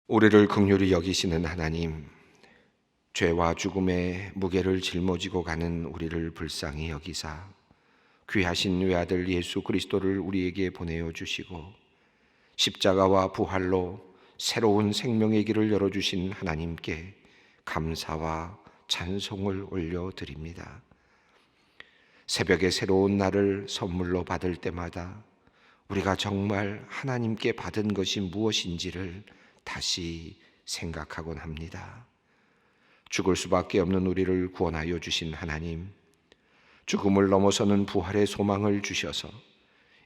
우리를 긍휼히 여기시는 하나님, 죄와 죽음의 무게를 짊어지고 가는 우리를 불쌍히 여기사 귀하신 외아들 예수 그리스도를 우리에게 보내어 주시고 십자가와 부활로 새로운 생명의 길을 열어주신 하나님께 감사와 찬송을 올려드립니다. 새벽의 새로운 날을 선물로 받을 때마다 우리가 정말 하나님께 받은 것이 무엇인지를 다시 생각하곤 합니다. 죽을 수밖에 없는 우리를 구원하여 주신 하나님, 죽음을 넘어서는 부활의 소망을 주셔서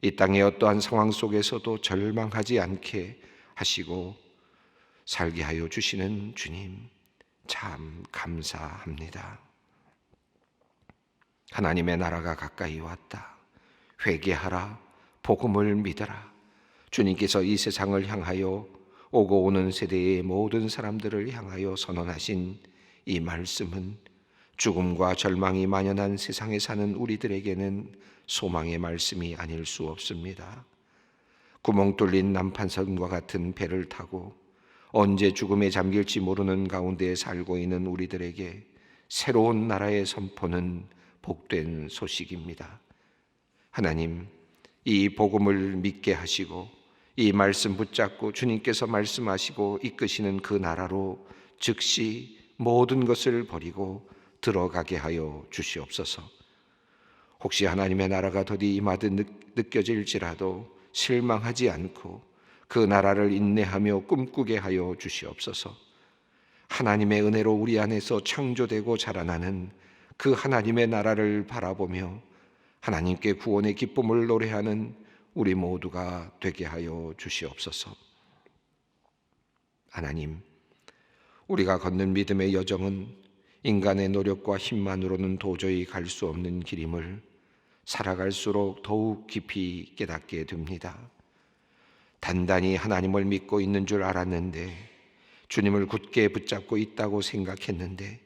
이 땅의 어떠한 상황 속에서도 절망하지 않게 하시고 살게 하여 주시는 주님, 참 감사합니다. 하나님의 나라가 가까이 왔다. 회개하라, 복음을 믿어라. 주님께서 이 세상을 향하여 오고 오는 세대의 모든 사람들을 향하여 선언하신 이 말씀은 죽음과 절망이 만연한 세상에 사는 우리들에게는 소망의 말씀이 아닐 수 없습니다. 구멍 뚫린 난판선과 같은 배를 타고 언제 죽음에 잠길지 모르는 가운데 살고 있는 우리들에게 새로운 나라의 선포는 복된 소식입니다. 하나님, 이 복음을 믿게 하시고 이 말씀 붙잡고 주님께서 말씀하시고 이끄시는 그 나라로 즉시 모든 것을 버리고 들어가게 하여 주시옵소서. 혹시 하나님의 나라가 더디 임하듯 느껴질지라도 실망하지 않고 그 나라를 인내하며 꿈꾸게 하여 주시옵소서. 하나님의 은혜로 우리 안에서 창조되고 자라나는 그 하나님의 나라를 바라보며 하나님께 구원의 기쁨을 노래하는 우리 모두가 되게 하여 주시옵소서. 하나님, 우리가 걷는 믿음의 여정은 인간의 노력과 힘만으로는 도저히 갈 수 없는 길임을 살아갈수록 더욱 깊이 깨닫게 됩니다. 단단히 하나님을 믿고 있는 줄 알았는데, 주님을 굳게 붙잡고 있다고 생각했는데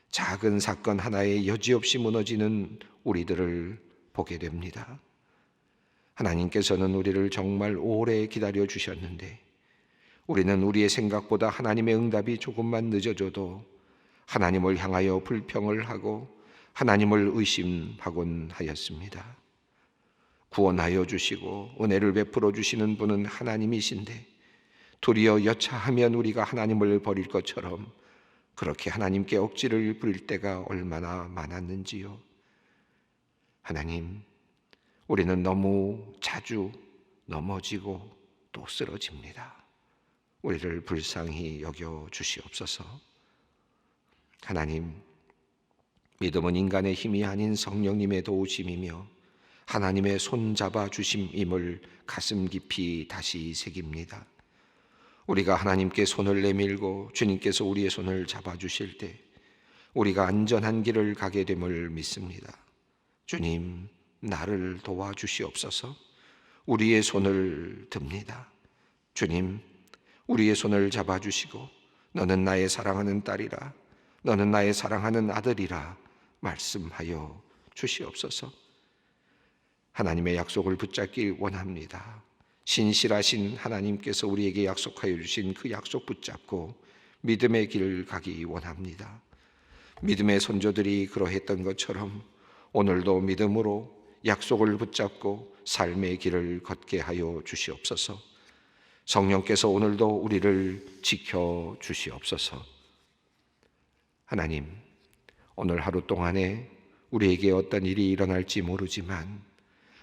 작은 사건 하나에 여지없이 무너지는 우리들을 보게 됩니다. 하나님께서는 우리를 정말 오래 기다려 주셨는데 우리는 우리의 생각보다 하나님의 응답이 조금만 늦어져도 하나님을 향하여 불평을 하고 하나님을 의심하곤 하였습니다. 구원하여 주시고 은혜를 베풀어 주시는 분은 하나님이신데 도리어 여차하면 우리가 하나님을 버릴 것처럼 그렇게 하나님께 억지를 부릴 때가 얼마나 많았는지요. 하나님, 우리는 너무 자주 넘어지고 또 쓰러집니다. 우리를 불쌍히 여겨 주시옵소서. 하나님, 믿음은 인간의 힘이 아닌 성령님의 도우심이며 하나님의 손잡아 주심임을 가슴 깊이 다시 새깁니다. 우리가 하나님께 손을 내밀고 주님께서 우리의 손을 잡아주실 때 우리가 안전한 길을 가게 됨을 믿습니다. 주님, 나를 도와주시옵소서. 우리의 손을 듭니다. 주님, 우리의 손을 잡아주시고 너는 나의 사랑하는 딸이라, 너는 나의 사랑하는 아들이라 말씀하여 주시옵소서. 하나님의 약속을 붙잡길 원합니다. 신실하신 하나님께서 우리에게 약속하여 주신 그 약속 붙잡고 믿음의 길을 가기 원합니다. 믿음의 선조들이 그러했던 것처럼 오늘도 믿음으로 약속을 붙잡고 삶의 길을 걷게 하여 주시옵소서. 성령께서 오늘도 우리를 지켜 주시옵소서. 하나님, 오늘 하루 동안에 우리에게 어떤 일이 일어날지 모르지만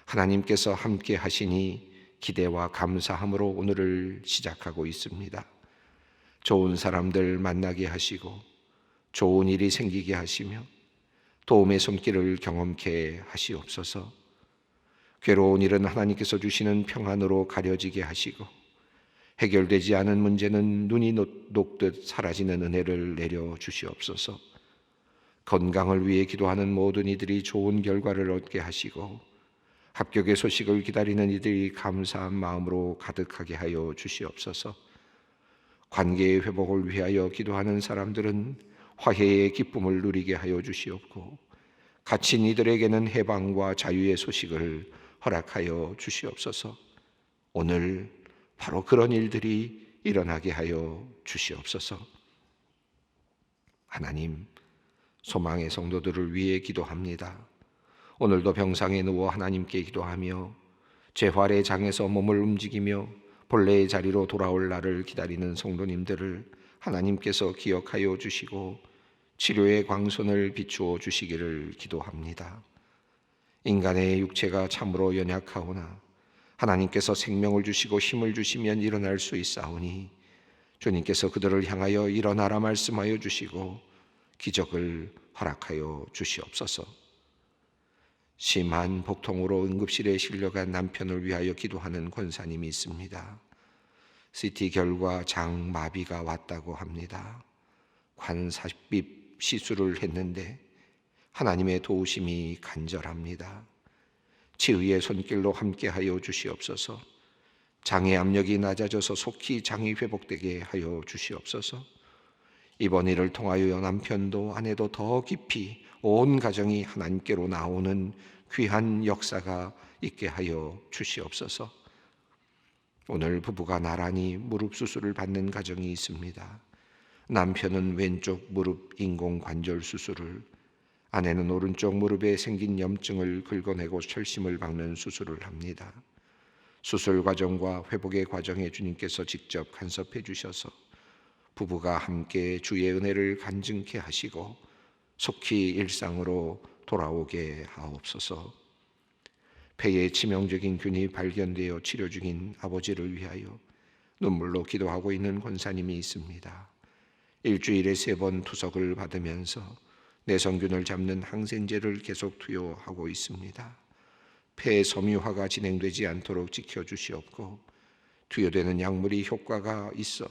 하나님께서 함께 하시니 기대와 감사함으로 오늘을 시작하고 있습니다. 좋은 사람들 만나게 하시고 좋은 일이 생기게 하시며 도움의 손길을 경험케 하시옵소서. 괴로운 일은 하나님께서 주시는 평안으로 가려지게 하시고 해결되지 않은 문제는 눈이 녹듯 사라지는 은혜를 내려 주시옵소서. 건강을 위해 기도하는 모든 이들이 좋은 결과를 얻게 하시고 합격의 소식을 기다리는 이들이 감사한 마음으로 가득하게 하여 주시옵소서. 관계의 회복을 위하여 기도하는 사람들은 화해의 기쁨을 누리게 하여 주시옵고 갇힌 이들에게는 해방과 자유의 소식을 허락하여 주시옵소서. 오늘 바로 그런 일들이 일어나게 하여 주시옵소서. 하나님, 소망의 성도들을 위해 기도합니다. 오늘도 병상에 누워 하나님께 기도하며 재활의 장에서 몸을 움직이며 본래의 자리로 돌아올 날을 기다리는 성도님들을 하나님께서 기억하여 주시고 치료의 광선을 비추어 주시기를 기도합니다. 인간의 육체가 참으로 연약하오나 하나님께서 생명을 주시고 힘을 주시면 일어날 수 있사오니 주님께서 그들을 향하여 일어나라 말씀하여 주시고 기적을 허락하여 주시옵소서. 심한 복통으로 응급실에 실려간 남편을 위하여 기도하는 권사님이 있습니다. CT 결과 장마비가 왔다고 합니다. 관삽입 시술을 했는데 하나님의 도우심이 간절합니다. 치의의 손길로 함께하여 주시옵소서. 장의 압력이 낮아져서 속히 장이 회복되게 하여 주시옵소서. 이번 일을 통하여 남편도 아내도 더 깊이 온 가정이 하나님께로 나오는 귀한 역사가 있게 하여 주시옵소서. 오늘 부부가 나란히 무릎 수술을 받는 가정이 있습니다. 남편은 왼쪽 무릎 인공관절 수술을, 아내는 오른쪽 무릎에 생긴 염증을 긁어내고 철심을 박는 수술을 합니다. 수술 과정과 회복의 과정에 주님께서 직접 간섭해 주셔서 부부가 함께 주의 은혜를 간증케 하시고 속히 일상으로 돌아오게 하옵소서. 폐에 치명적인 균이 발견되어 치료 중인 아버지를 위하여 눈물로 기도하고 있는 권사님이 있습니다. 일주일에 3번 투석을 받으면서 내성균을 잡는 항생제를 계속 투여하고 있습니다. 폐 섬유화가 진행되지 않도록 지켜주시옵고 투여되는 약물이 효과가 있어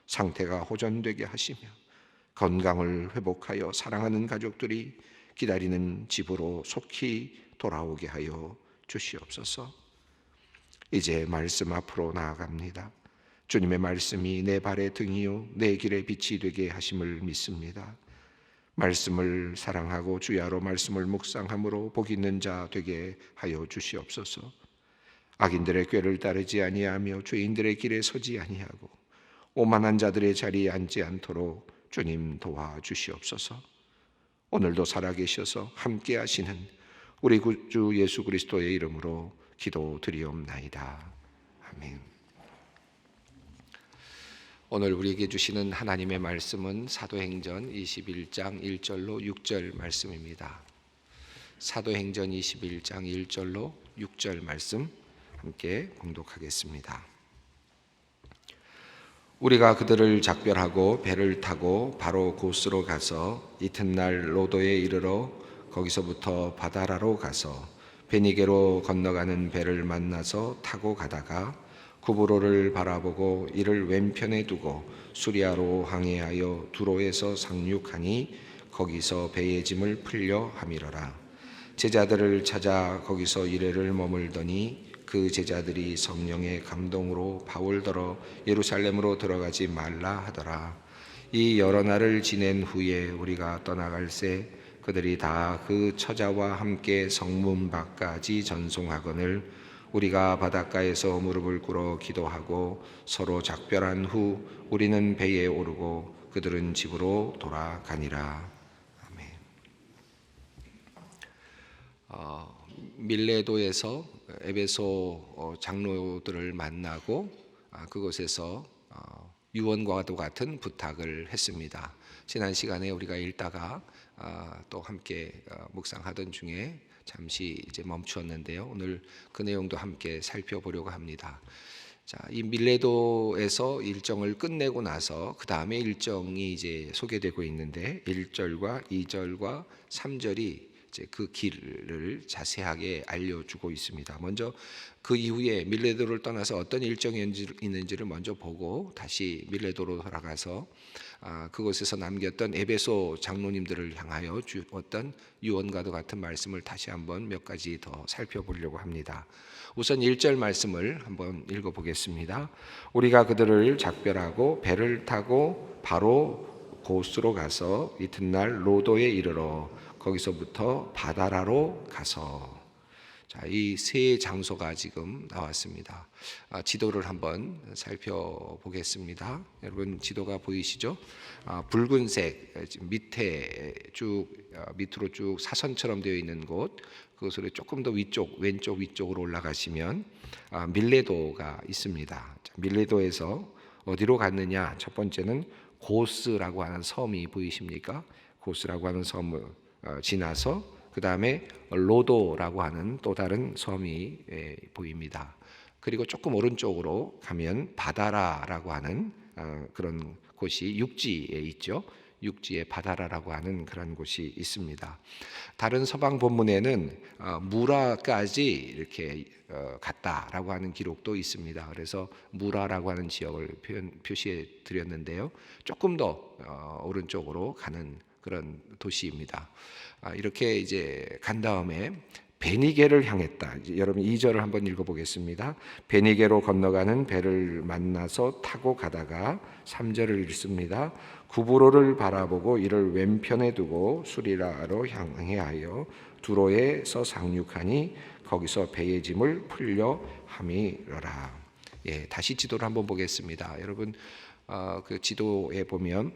상태가 호전되게 하시며 건강을 회복하여 사랑하는 가족들이 기다리는 집으로 속히 돌아오게 하여 주시옵소서. 이제 말씀 앞으로 나아갑니다. 주님의 말씀이 내 발의 등이요 내 길의 빛이 되게 하심을 믿습니다. 말씀을 사랑하고 주야로 말씀을 묵상함으로 복 있는 자 되게 하여 주시옵소서. 악인들의 꾀를 따르지 아니하며 죄인들의 길에 서지 아니하고 오만한 자들의 자리에 앉지 않도록 주님 도와주시옵소서. 오늘도 살아계셔서 함께 하시는 우리 구주 예수 그리스도의 이름으로 기도드리옵나이다. 아멘. 오늘 우리에게 주시는 하나님의 말씀은 사도행전 21장 1절로 6절 말씀입니다. 사도행전 21장 1절로 6절 말씀 함께 봉독하겠습니다. 우리가 그들을 작별하고 배를 타고 바로 고스로 가서 이튿날 로도에 이르러 거기서부터 바다라로 가서 베니게로 건너가는 배를 만나서 타고 가다가 구브로를 바라보고 이를 왼편에 두고 수리아로 항해하여 두로에서 상륙하니 거기서 배의 짐을 풀려 함이러라. 제자들을 찾아 거기서 이레를 머물더니 그 제자들이 성령의 감동으로 바울더러 예루살렘으로 들어가지 말라 하더라. 이 여러 날을 지낸 후에 우리가 떠나갈새 그들이 다 그 처자와 함께 성문 밖까지 전송하거늘 우리가 바닷가에서 무릎을 꿇어 기도하고 서로 작별한 후 우리는 배에 오르고 그들은 집으로 돌아가니라. 아멘. 밀레도에서 에베소 장로들을 만나고 그곳에서 유언과도 같은 부탁을 했습니다. 지난 시간에 우리가 읽다가 또 함께 묵상하던 중에 잠시 이제 멈추었는데요. 오늘 그 내용도 함께 살펴보려고 합니다. 자, 이 밀레도에서 일정을 끝내고 나서 그 다음에 일정이 이제 소개되고 있는데 1절과 2절과 3절이 이제 그 길을 자세하게 알려주고 있습니다. 먼저 그 이후에 밀레도를 떠나서 어떤 일정이 있는지를 먼저 보고 다시 밀레도로 돌아가서 그곳에서 남겼던 에베소 장로님들을 향하여 주었던 유언과도 같은 말씀을 다시 한번 몇 가지 더 살펴보려고 합니다. 우선 1절 말씀을 한번 읽어보겠습니다. 우리가 그들을 작별하고 배를 타고 바로 고스로 가서 이튿날 로도에 이르러 거기서부터 바다라로 가서. 자, 이 세 장소가 지금 나왔습니다. 지도를 한번 살펴보겠습니다. 여러분 지도가 보이시죠? 붉은색 밑에 쭉 밑으로 쭉 사선처럼 되어 있는 곳, 그것으로 조금 더 왼쪽 위쪽으로 올라가시면 밀레도가 있습니다. 자, 밀레도에서 어디로 갔느냐? 첫 번째는 고스라고 하는 섬이 보이십니까? 고스라고 하는 섬을 지나서 그 다음에 로도라고 하는 또 다른 섬이 보입니다. 그리고 조금 오른쪽으로 가면 바다라라고 하는 그런 곳이 육지에 있죠. 육지에 바다라라고 하는 그런 곳이 있습니다. 다른 서방 본문에는 무라까지 이렇게 갔다라고 하는 기록도 있습니다. 그래서 무라라고 하는 지역을 표시해 드렸는데요. 조금 더 오른쪽으로 가는 그런 도시입니다. 이렇게 이제 간 다음에 베니게를 향했다. 이제 여러분 2절을 한번 읽어보겠습니다. 베니게로 건너가는 배를 만나서 타고 가다가 3절을 읽습니다. 구브로를 바라보고 이를 왼편에 두고 수리라로 향하여 두로에서 상륙하니 거기서 배의 짐을 풀려 함이러라. 예, 다시 지도를 한번 보겠습니다. 여러분 그 지도에 보면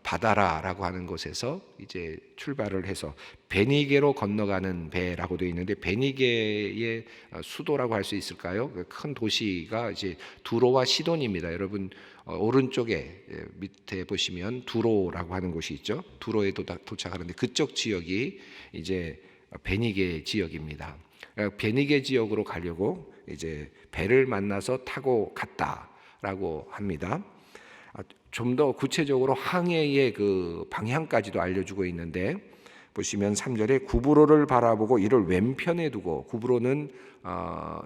바다라라고 하는 곳에서 이제 출발을 해서 베니게로 건너가는 배라고 되어 있는데, 베니게의 수도라고 할 수 있을까요? 그 큰 도시가 이제 두로와 시돈입니다. 여러분 오른쪽에 밑에 보시면 두로라고 하는 곳이 있죠. 두로에 도착하는데 그쪽 지역이 이제 베니게 지역입니다. 베니게 지역으로 가려고 이제 배를 만나서 타고 갔다라고 합니다. 좀 더 구체적으로 항해의 그 방향까지도 알려주고 있는데, 보시면 3절에 구브로를 바라보고 이를 왼편에 두고, 구브로는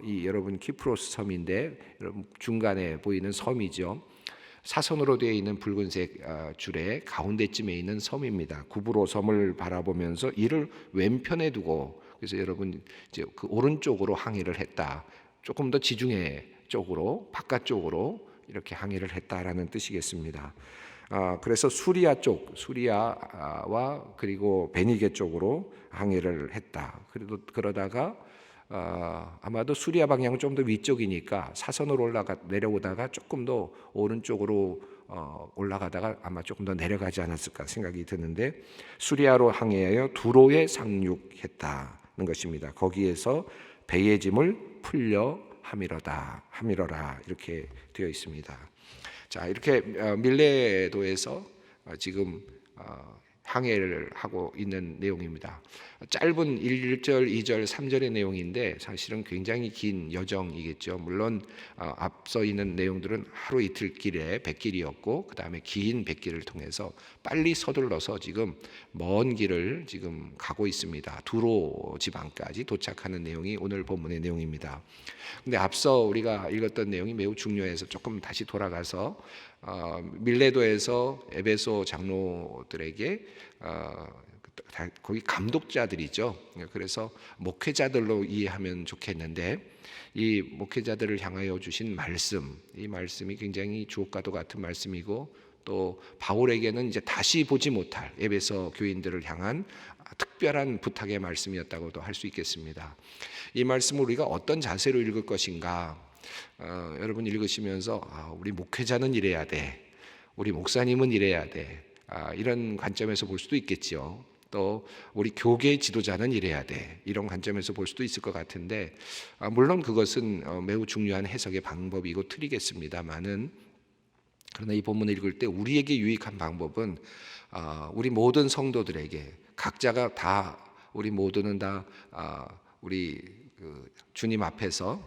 이 여러분 키프로스 섬인데 여러분 중간에 보이는 섬이죠. 사선으로 되어 있는 붉은색 줄의 가운데쯤에 있는 섬입니다. 구브로 섬을 바라보면서 이를 왼편에 두고, 그래서 여러분 이제 그 오른쪽으로 항해를 했다. 조금 더 지중해 쪽으로, 바깥쪽으로 이렇게 항해를 했다라는 뜻이겠습니다. 그래서 수리아 쪽, 수리아와 그리고 베니게 쪽으로 항해를 했다. 그러다가 아마도 수리아 방향은 좀 더 위쪽이니까 사선으로 내려오다가 조금 더 오른쪽으로 올라가다가 아마 조금 더 내려가지 않았을까 생각이 드는데, 수리아로 항해하여 두로에 상륙했다는 것입니다. 거기에서 배의 짐을 풀려 함이러라 이렇게 되어 있습니다. 자, 이렇게 밀레도에서 지금 항해를 하고 있는 내용입니다. 짧은 1절, 2절, 3절의 내용인데 사실은 굉장히 긴 여정이겠죠. 물론 앞서 있는 내용들은 하루 이틀 길의 백길이었고, 그 다음에 긴 백길을 통해서 빨리 서둘러서 지금 먼 길을 지금 가고 있습니다. 두로 지방까지 도착하는 내용이 오늘 본문의 내용입니다. 근데 앞서 우리가 읽었던 내용이 매우 중요해서 조금 다시 돌아가서 밀레도에서 에베소 장로들에게 거기 감독자들이죠. 그래서 목회자들로 이해하면 좋겠는데, 이 목회자들을 향하여 주신 말씀, 이 말씀이 굉장히 주옥과도 같은 말씀이고, 또 바울에게는 이제 다시 보지 못할 에베소 교인들을 향한 특별한 부탁의 말씀이었다고도 할 수 있겠습니다. 이 말씀을 우리가 어떤 자세로 읽을 것인가? 여러분 읽으시면서 우리 목회자는 이래야 돼, 우리 목사님은 이래야 돼, 이런 관점에서 볼 수도 있겠죠. 또 우리 교계 지도자는 이래야 돼, 이런 관점에서 볼 수도 있을 것 같은데, 물론 그것은 매우 중요한 해석의 방법이고 틀이겠습니다만은, 그러나 이 본문을 읽을 때 우리에게 유익한 방법은 우리 모든 성도들에게, 각자가 다, 우리 모두는 다 우리 주님 앞에서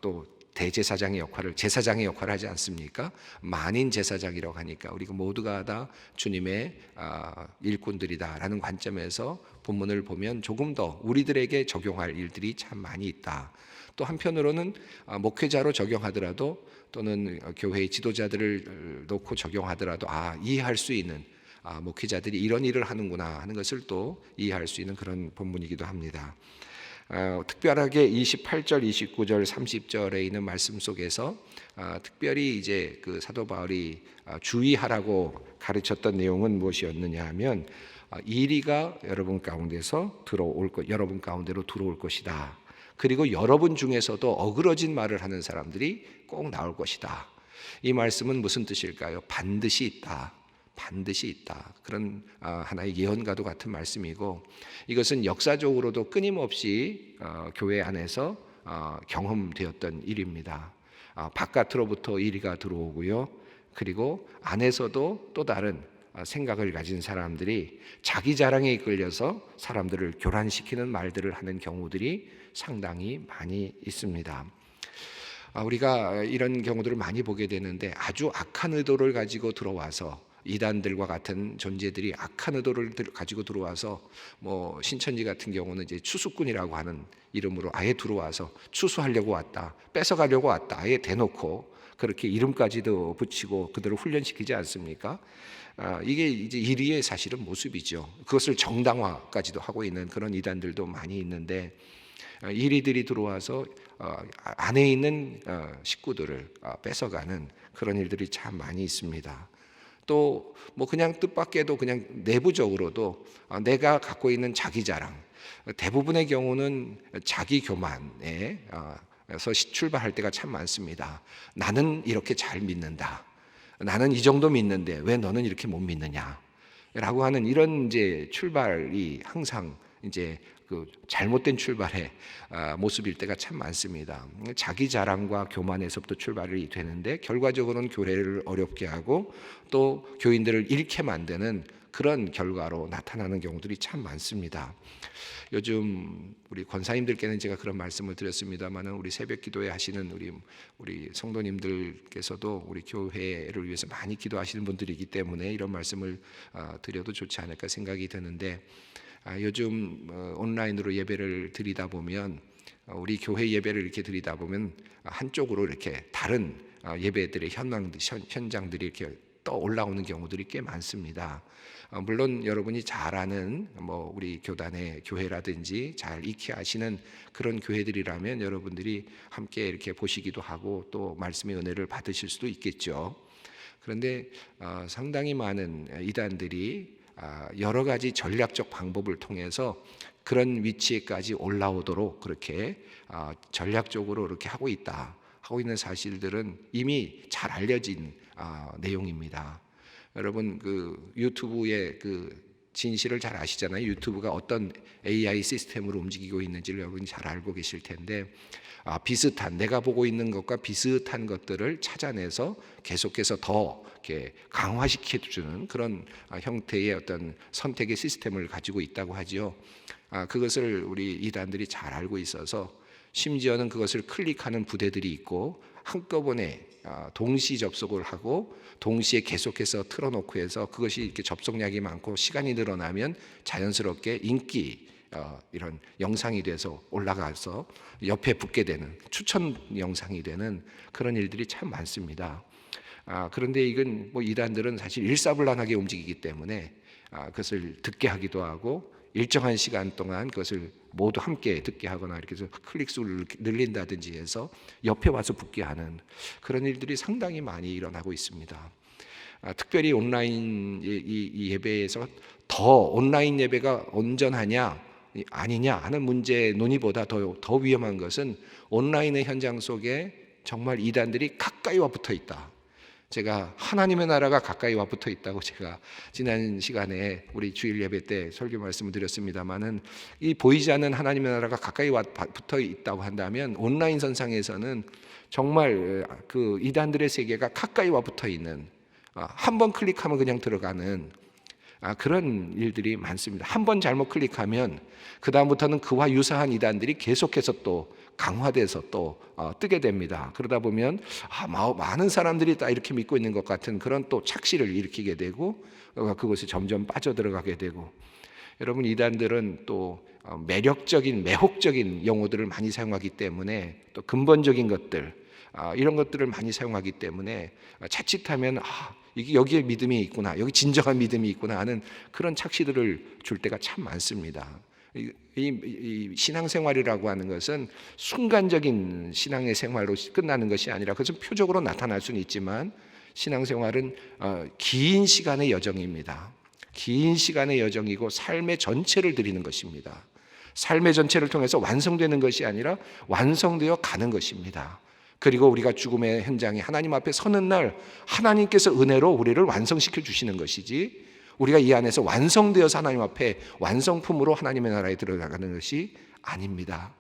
또 대제사장의 역할을, 제사장의 역할을 하지 않습니까? 만인 제사장이라고 하니까 우리가 모두가 다 주님의 일꾼들이다라는 관점에서 본문을 보면 조금 더 우리들에게 적용할 일들이 참 많이 있다. 또 한편으로는 목회자로 적용하더라도, 또는 교회의 지도자들을 놓고 적용하더라도 이해할 수 있는, 목회자들이 이런 일을 하는구나 하는 것을 또 이해할 수 있는 그런 본문이기도 합니다. 특별하게 28절, 29절, 30절에 있는 말씀 속에서 특별히 이제 그 사도 바울이 주의하라고 가르쳤던 내용은 무엇이었느냐 하면, 이리가 여러분 가운데로 들어올 것이다. 그리고 여러분 중에서도 어그러진 말을 하는 사람들이 꼭 나올 것이다. 이 말씀은 무슨 뜻일까요? 반드시 있다. 반드시 있다. 그런 하나의 예언과도 같은 말씀이고, 이것은 역사적으로도 끊임없이 교회 안에서 경험되었던 일입니다. 바깥으로부터 이리가 들어오고요. 그리고 안에서도 또 다른 생각을 가진 사람들이 자기 자랑에 이끌려서 사람들을 교란시키는 말들을 하는 경우들이 상당히 많이 있습니다. 우리가 이런 경우들을 많이 보게 되는데, 아주 악한 의도를 가지고 들어와서, 이단들과 같은 존재들이 악한 의도를 가지고 들어와서, 신천지 같은 경우는 이제 추수꾼이라고 하는 이름으로 아예 들어와서 추수하려고 왔다, 뺏어가려고 왔다, 아예 대놓고 그렇게 이름까지도 붙이고 그들을 훈련시키지 않습니까? 이게 이제 이리의 사실은 모습이죠. 그것을 정당화까지도 하고 있는 그런 이단들도 많이 있는데, 이리들이 들어와서 안에 있는 식구들을 뺏어가는 그런 일들이 참 많이 있습니다. 또 그냥 뜻밖에도 그냥 내부적으로도 내가 갖고 있는 자기 자랑, 대부분의 경우는 자기 교만에서 출발할 때가 참 많습니다. 나는 이렇게 잘 믿는다. 나는 이 정도 믿는데 왜 너는 이렇게 못 믿느냐? 라고 하는 이런 이제 출발이 항상 이제 그 잘못된 출발의 모습일 때가 참 많습니다. 자기 자랑과 교만에서부터 출발이 되는데, 결과적으로는 교회를 어렵게 하고 또 교인들을 잃게 만드는 그런 결과로 나타나는 경우들이 참 많습니다. 요즘 우리 권사님들께는 제가 그런 말씀을 드렸습니다만은, 우리 새벽 기도회 하시는 우리 성도님들께서도 우리 교회를 위해서 많이 기도하시는 분들이기 때문에 이런 말씀을 드려도 좋지 않을까 생각이 드는데, 요즘 온라인으로 예배를 드리다 보면, 우리 교회 예배를 이렇게 드리다 보면 한쪽으로 이렇게 다른 예배들의 현장들이 이렇게 떠올라오는 경우들이 꽤 많습니다. 물론 여러분이 잘 아는 우리 교단의 교회라든지 잘 익히 아시는 그런 교회들이라면 여러분들이 함께 이렇게 보시기도 하고 또 말씀의 은혜를 받으실 수도 있겠죠. 그런데 상당히 많은 이단들이 여러 가지 전략적 방법을 통해서 그런 위치에까지 올라오도록 그렇게 전략적으로 이렇게 하고 있는 사실들은 이미 잘 알려진 내용입니다. 여러분 그 유튜브의 그 진실을 잘 아시잖아요. 유튜브가 어떤 AI 시스템으로 움직이고 있는지를 여러분이 잘 알고 계실 텐데, 비슷한, 내가 보고 있는 것과 비슷한 것들을 찾아내서 계속해서 더 이렇게 강화시켜주는 그런 형태의 어떤 선택의 시스템을 가지고 있다고 하죠. 그것을 우리 이단들이 잘 알고 있어서, 심지어는 그것을 클릭하는 부대들이 있고 한꺼번에 동시 접속을 하고 동시에 계속해서 틀어놓고 해서, 그것이 이렇게 접속량이 많고 시간이 늘어나면 자연스럽게 인기 이런 영상이 돼서 올라가서 옆에 붙게 되는 추천 영상이 되는 그런 일들이 참 많습니다. 그런데 이건 이단들은 사실 일사불란하게 움직이기 때문에 그것을 듣게 하기도 하고, 일정한 시간 동안 그것을 모두 함께 듣게 하거나 이렇게 해서 클릭 수를 늘린다든지 해서 옆에 와서 붙게 하는 그런 일들이 상당히 많이 일어나고 있습니다. 특별히 온라인 이 예배에서 더 온라인 예배가 온전하냐 아니냐 하는 문제 논의보다 더 위험한 것은, 온라인의 현장 속에 정말 이단들이 가까이 와 붙어 있다. 제가 하나님의 나라가 가까이 와 붙어 있다고 제가 지난 시간에 우리 주일 예배 때 설교 말씀을 드렸습니다마는, 이 보이지 않는 하나님의 나라가 가까이 와 붙어 있다고 한다면, 온라인 선상에서는 정말 그 이단들의 세계가 가까이 와 붙어 있는, 한 번 클릭하면 그냥 들어가는 그런 일들이 많습니다. 한 번 잘못 클릭하면 그 다음부터는 그와 유사한 이단들이 계속해서 또 강화돼서 또 뜨게 됩니다. 그러다 보면 많은 사람들이 다 이렇게 믿고 있는 것 같은 그런 또 착시를 일으키게 되고, 그것이 점점 빠져들어가게 되고, 여러분 이단들은 또 매력적인 매혹적인 용어들을 많이 사용하기 때문에, 또 근본적인 것들 이런 것들을 많이 사용하기 때문에 자칫하면 이게 여기에 믿음이 있구나, 여기 진정한 믿음이 있구나 하는 그런 착시들을 줄 때가 참 많습니다. 이 신앙생활이라고 하는 것은 순간적인 신앙의 생활로 끝나는 것이 아니라, 그것은 표적으로 나타날 수는 있지만 신앙생활은 긴 시간의 여정입니다. 긴 시간의 여정이고 삶의 전체를 드리는 것입니다. 삶의 전체를 통해서 완성되는 것이 아니라 완성되어 가는 것입니다. 그리고 우리가 죽음의 현장에 하나님 앞에 서는 날 하나님께서 은혜로 우리를 완성시켜 주시는 것이지, 우리가 이 안에서 완성되어서 하나님 앞에 완성품으로 하나님의 나라에 들어가는 것이 아닙니다.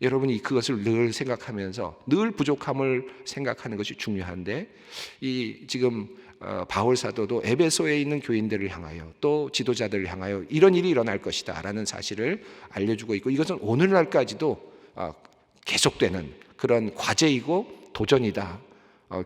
여러분이 그것을 늘 생각하면서 늘 부족함을 생각하는 것이 중요한데, 이 지금 바울 사도도 에베소에 있는 교인들을 향하여 또 지도자들을 향하여 이런 일이 일어날 것이다 라는 사실을 알려주고 있고, 이것은 오늘날까지도 계속되는 그런 과제이고 도전이다.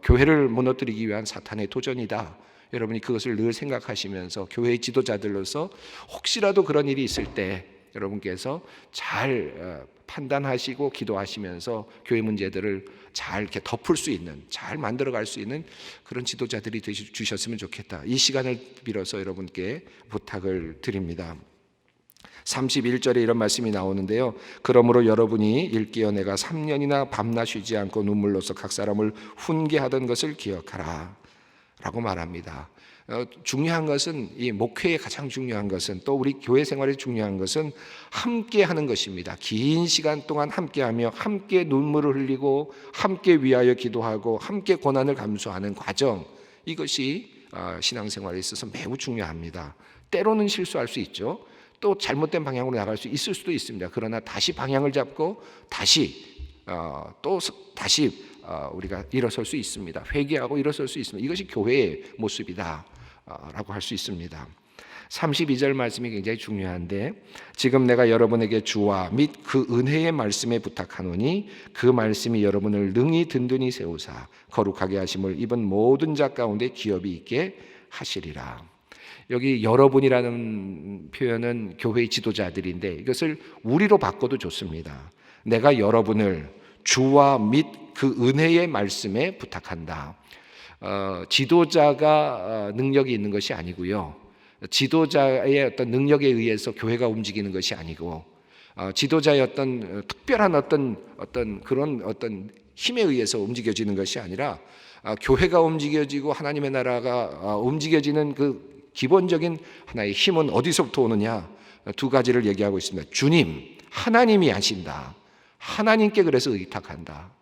교회를 무너뜨리기 위한 사탄의 도전이다. 여러분이 그것을 늘 생각하시면서 교회의 지도자들로서 혹시라도 그런 일이 있을 때 여러분께서 잘 판단하시고 기도하시면서 교회 문제들을 잘 이렇게 덮을 수 있는, 잘 만들어갈 수 있는 그런 지도자들이 주셨으면 좋겠다. 이 시간을 빌어서 여러분께 부탁을 드립니다. 31절에 이런 말씀이 나오는데요. 그러므로 여러분이 일깨어 내가 3년이나 밤낮 쉬지 않고 눈물로써 각 사람을 훈계하던 것을 기억하라 라고 말합니다. 중요한 것은, 이 목회의 가장 중요한 것은, 또 우리 교회 생활에 중요한 것은 함께 하는 것입니다. 긴 시간 동안 함께하며 함께 눈물을 흘리고 함께 위하여 기도하고 함께 고난을 감수하는 과정, 이것이 신앙생활에 있어서 매우 중요합니다. 때로는 실수할 수 있죠. 또 잘못된 방향으로 나갈 수 있을 수도 있습니다. 그러나 다시 방향을 잡고 다시 우리가 일어설 수 있습니다. 회개하고 일어설 수 있습니다. 이것이 교회의 모습이다 라고 할 수 있습니다. 32절 말씀이 굉장히 중요한데, 지금 내가 여러분에게 주와 및 그 은혜의 말씀에 부탁하노니 그 말씀이 여러분을 능히 든든히 세우사 거룩하게 하심을 입은 모든 자 가운데 기업이 있게 하시리라. 여기 여러분이라는 표현은 교회의 지도자들인데, 이것을 우리로 바꿔도 좋습니다. 내가 여러분을 주와 및 그 은혜의 말씀에 부탁한다. 지도자가 능력이 있는 것이 아니고요, 지도자의 어떤 능력에 의해서 교회가 움직이는 것이 아니고, 지도자의 어떤 특별한 어떤 그런 힘에 의해서 움직여지는 것이 아니라, 교회가 움직여지고 하나님의 나라가 움직여지는 그 기본적인 하나의 힘은 어디서부터 오느냐? 두 가지를 얘기하고 있습니다. 주님, 하나님이 하신다. 하나님께 그래서 의탁한다.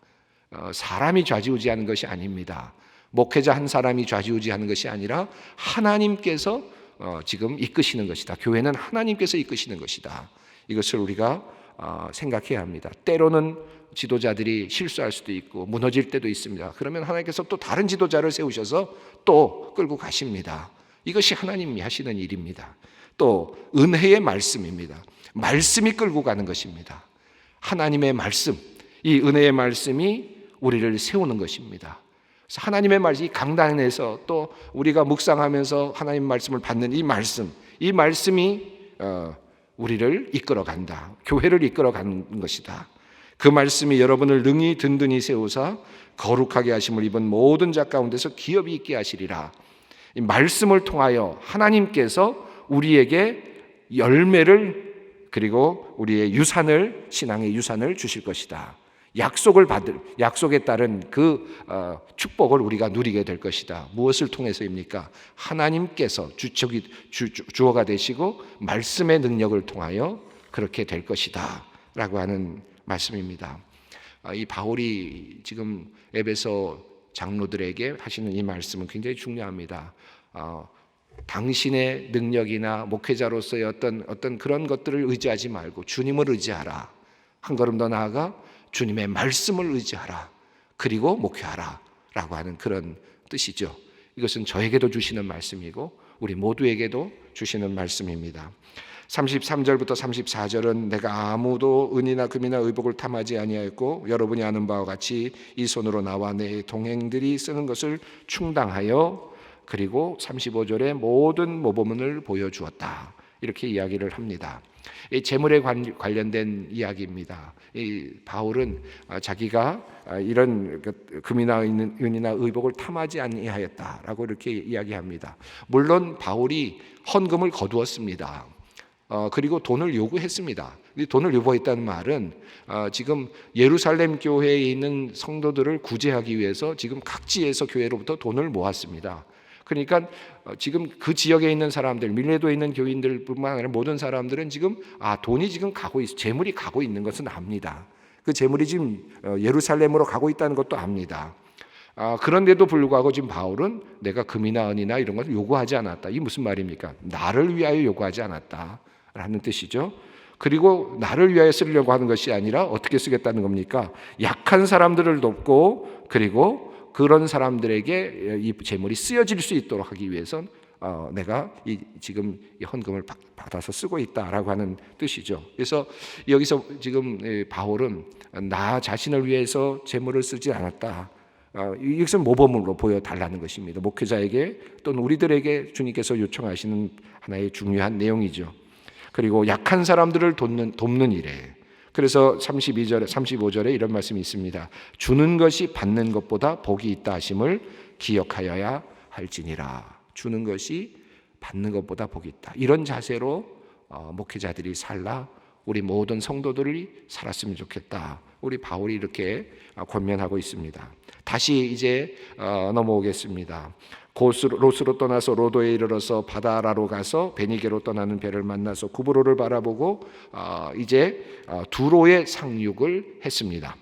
사람이 좌지우지하는 것이 아닙니다. 목회자 한 사람이 좌지우지하는 것이 아니라 하나님께서 지금 이끄시는 것이다. 교회는 하나님께서 이끄시는 것이다. 이것을 우리가 생각해야 합니다. 때로는 지도자들이 실수할 수도 있고 무너질 때도 있습니다. 그러면 하나님께서 또 다른 지도자를 세우셔서 또 끌고 가십니다. 이것이 하나님이 하시는 일입니다. 또 은혜의 말씀입니다. 말씀이 끌고 가는 것입니다. 하나님의 말씀, 이 은혜의 말씀이 우리를 세우는 것입니다. 그래서 하나님의 말씀이 강단에서 또 우리가 묵상하면서 하나님 말씀을 받는 이 말씀이 우리를 이끌어 간다. 교회를 이끌어 가는 것이다. 그 말씀이 여러분을 능히 든든히 세우사 거룩하게 하심을 입은 모든 자 가운데서 기업이 있게 하시리라. 이 말씀을 통하여 하나님께서 우리에게 열매를, 그리고 우리의 유산을, 신앙의 유산을 주실 것이다. 약속에 따른 그 축복을 우리가 누리게 될 것이다. 무엇을 통해서입니까? 하나님께서 주어가 되시고 말씀의 능력을 통하여 그렇게 될 것이다 라고 하는 말씀입니다. 이 바울이 지금 에베소 장로들에게 하시는 이 말씀은 굉장히 중요합니다. 당신의 능력이나 목회자로서의 어떤 그런 것들을 의지하지 말고 주님을 의지하라. 한 걸음 더 나아가 주님의 말씀을 의지하라. 그리고 목회하라 라고 하는 그런 뜻이죠. 이것은 저에게도 주시는 말씀이고 우리 모두에게도 주시는 말씀입니다. 33절부터 34절은 내가 아무도 은이나 금이나 의복을 탐하지 아니하였고 여러분이 아는 바와 같이 이 손으로 나와 내 동행들이 쓰는 것을 충당하여, 그리고 35절에 모든 모범을 보여주었다. 이렇게 이야기를 합니다. 이 재물에 관련된 이야기입니다. 이 바울은 자기가 이런 금이나 은이나 의복을 탐하지 아니하였다라고 이렇게 이야기합니다. 물론 바울이 헌금을 거두었습니다. 그리고 돈을 요구했습니다. 돈을 요구했다는 말은 지금 예루살렘 교회에 있는 성도들을 구제하기 위해서 지금 각지에서 교회로부터 돈을 모았습니다. 그러니까 지금 그 지역에 있는 사람들, 밀레도에 있는 교인들뿐만 아니라 모든 사람들은 지금 돈이 지금 재물이 가고 있는 것은 압니다. 그 재물이 지금 예루살렘으로 가고 있다는 것도 압니다. 그런데도 불구하고 지금 바울은 내가 금이나 은이나 이런 것을 요구하지 않았다. 이게 무슨 말입니까? 나를 위하여 요구하지 않았다라는 뜻이죠. 그리고 나를 위하여 쓰려고 하는 것이 아니라 어떻게 쓰겠다는 겁니까? 약한 사람들을 돕고 그리고 그런 사람들에게 이 재물이 쓰여질 수 있도록 하기 위해선 내가 지금 이 헌금을 받아서 쓰고 있다라고 하는 뜻이죠. 그래서 여기서 지금 바울은 나 자신을 위해서 재물을 쓰지 않았다. 이것은 모범으로 보여달라는 것입니다. 목회자에게 또는 우리들에게 주님께서 요청하시는 하나의 중요한 내용이죠. 그리고 약한 사람들을 돕는 일에, 그래서 32절에 35절에 이런 말씀이 있습니다. 주는 것이 받는 것보다 복이 있다 하심을 기억하여야 할지니라. 주는 것이 받는 것보다 복이 있다. 이런 자세로 목회자들이 살라 우리 모든 성도들이 살았으면 좋겠다. 우리 바울이 이렇게 권면하고 있습니다. 다시 이제 넘어오겠습니다. 로스로 떠나서 로도에 이르러서 바다라로 가서 베니게로 떠나는 배를 만나서 구브로를 바라보고 이제 두로에 상륙을 했습니다.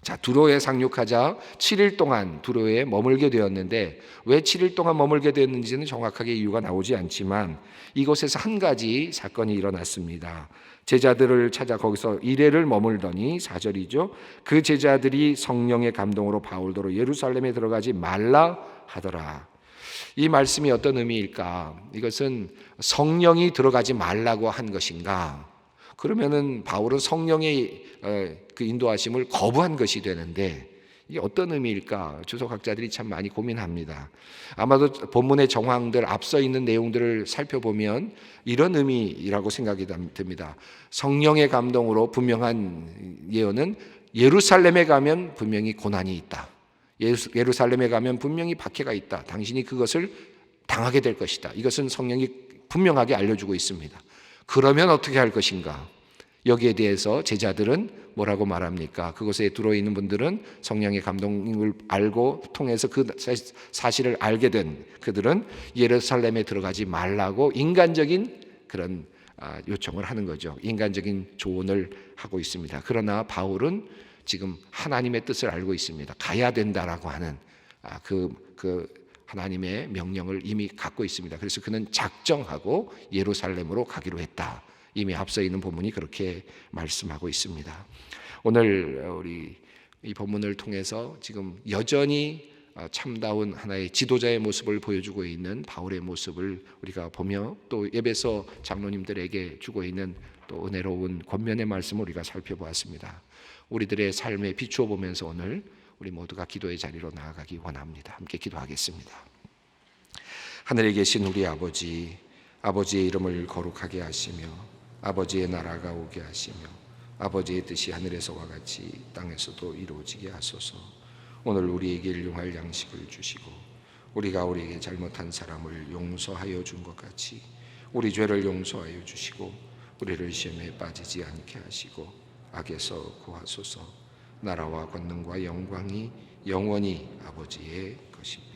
자, 두로에 상륙하자 7일 동안 두로에 머물게 되었는데 왜 7일 동안 머물게 되었는지는 정확하게 이유가 나오지 않지만 이곳에서 한 가지 사건이 일어났습니다. 제자들을 찾아 거기서 이레를 머물더니 4절이죠. 그 제자들이 성령의 감동으로 바울더러 예루살렘에 들어가지 말라 하더라. 이 말씀이 어떤 의미일까? 이것은 성령이 들어가지 말라고 한 것인가? 그러면은 바울은 성령의 그 인도하심을 거부한 것이 되는데 이게 어떤 의미일까? 주석학자들이 참 많이 고민합니다. 아마도 본문의 정황들 앞서 있는 내용들을 살펴보면 이런 의미라고 생각이 듭니다. 성령의 감동으로 분명한 예언은 예루살렘에 가면 분명히 고난이 있다. 예루살렘에 가면 분명히 박해가 있다. 당신이 그것을 당하게 될 것이다. 이것은 성령이 분명하게 알려주고 있습니다. 그러면 어떻게 할 것인가? 여기에 대해서 제자들은 뭐라고 말합니까? 그곳에 들어있는 분들은 성령의 감동을 알고 통해서 그 사실을 알게 된 그들은 예루살렘에 들어가지 말라고 인간적인 그런 요청을 하는 거죠. 인간적인 조언을 하고 있습니다. 그러나 바울은 지금 하나님의 뜻을 알고 있습니다. 가야 된다라고 하는 그 하나님의 명령을 이미 갖고 있습니다. 그래서 그는 작정하고 예루살렘으로 가기로 했다. 이미 앞서 있는 본문이 그렇게 말씀하고 있습니다. 오늘 우리 이 본문을 통해서 지금 여전히 참다운 하나의 지도자의 모습을 보여주고 있는 바울의 모습을 우리가 보며 또 에베소 장로님들에게 주고 있는 또 은혜로운 권면의 말씀을 우리가 살펴보았습니다. 우리들의 삶에 비추어 보면서 오늘 우리 모두가 기도의 자리로 나아가기 원합니다. 함께 기도하겠습니다. 하늘에 계신 우리 아버지, 아버지의 이름을 거룩하게 하시며 아버지의 나라가 오게 하시며 아버지의 뜻이 하늘에서와 같이 땅에서도 이루어지게 하소서. 오늘 우리에게 일용할 양식을 주시고 우리가 우리에게 잘못한 사람을 용서하여 준 것 같이 우리 죄를 용서하여 주시고 우리를 시험에 빠지지 않게 하시고 악에서 구하소서. 나라와 권능과 영광이 영원히 아버지의 것입니다.